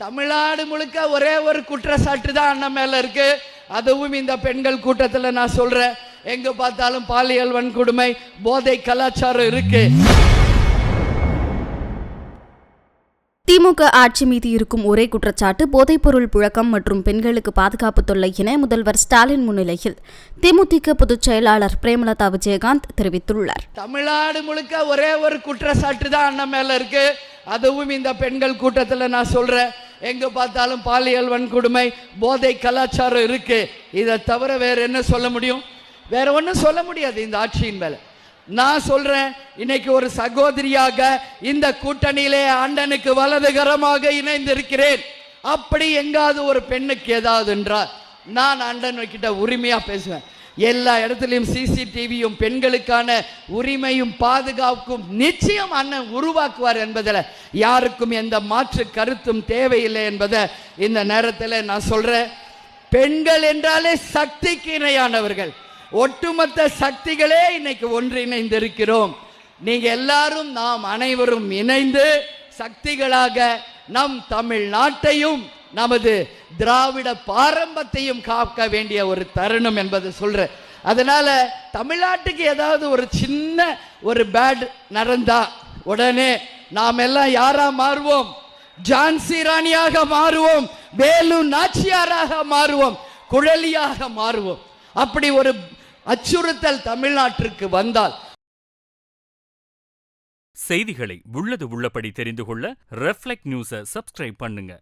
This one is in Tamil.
தமிழ்நாடு முழுக்க ஒரே ஒரு குற்றச்சாட்டு தான் அண்ணன் மேல இருக்கு. அதுவும் இந்த பெண்கள் கூட்டத்தில் நான் சொல்றேன், எங்க பார்த்தாலும் பாலியல் வன்கொடுமை, போதை கலாச்சாரம் இருக்கு. திமுக ஆட்சி மீது இருக்கும் ஒரே குற்றச்சாட்டு போதைப்பொருள் புழக்கம் மற்றும் பெண்களுக்கு பாதுகாப்பு தொல்லை என முதல்வர் ஸ்டாலின் முன்னிலையில் தேமுதிக பொதுச் செயலாளர் பிரேமலதா விஜயகாந்த் தெரிவித்துள்ளார். தமிழ்நாடு முழுக்க ஒரே ஒரு குற்றச்சாட்டு தான் அண்ணன் மேல இருக்கு. அதுவும் இந்த பெண்கள் கூட்டத்தில் நான் சொல்றேன், எங்க பார்த்தாலும் பாலியல் வன்கொடுமை, போதை கலாச்சாரம் இருக்கு. இதை தவிர வேற என்ன சொல்ல முடியும்? வேற ஒன்றும் சொல்ல முடியாது இந்த ஆட்சியின் மேல. நான் சொல்றேன், இன்னைக்கு ஒரு சகோதரியாக இந்த கூட்டணியிலே அண்ணனுக்கு வலதுகரமாக இணைந்திருக்கிறேன். அப்படி எங்காவது ஒரு பெண்ணுக்கு ஏதாவது என்றால் நான் அண்ணன் கிட்ட உரிமையா பேசுவேன். எல்லா இடத்துலையும் சிசிடிவியும் பெண்களுக்கான உரிமையும் பாதுகாப்பும் நிச்சயம் அண்ணன் உருவாக்குவார் என்பதில் யாருக்கும் எந்த மாற்று கருத்தும் தேவையில்லை என்பதை இந்த நேரத்தில் நான் சொல்றேன். பெண்கள் என்றாலே சக்திக்கு இணையானவர்கள். ஒட்டுமொத்த சக்திகளே இன்னைக்கு ஒன்றிணைந்திருக்கிறோம். நீங்க எல்லாரும் நாம் அனைவரும் இணைந்து சக்திகளாக நம் தமிழ்நாட்டையும் நமது திராவிட பாரம்பரியத்தையும் காக்க வேண்டிய ஒரு தருணம் என்பதை சொல்றேன். அதனால தமிழ்நாட்டுக்கு ஏதாவது ஒரு சின்ன ஒரு பேட் நடந்தா உடனே நாம் எல்லாம் யாரா மாறுவோம்? ஜான்சி ராணியாக மாறுவோம், வேலு நாச்சியாராக மாறுவோம், குழலியாக மாறுவோம். அப்படி ஒரு அச்சுறுத்தல் தமிழ்நாட்டிற்கு வந்தால் செய்திகளை உள்ளது உள்ளபடி தெரிந்து கொள்ள ரெஃப்ளெக்ட் நியூஸை சப்ஸ்கிரைப் பண்ணுங்க.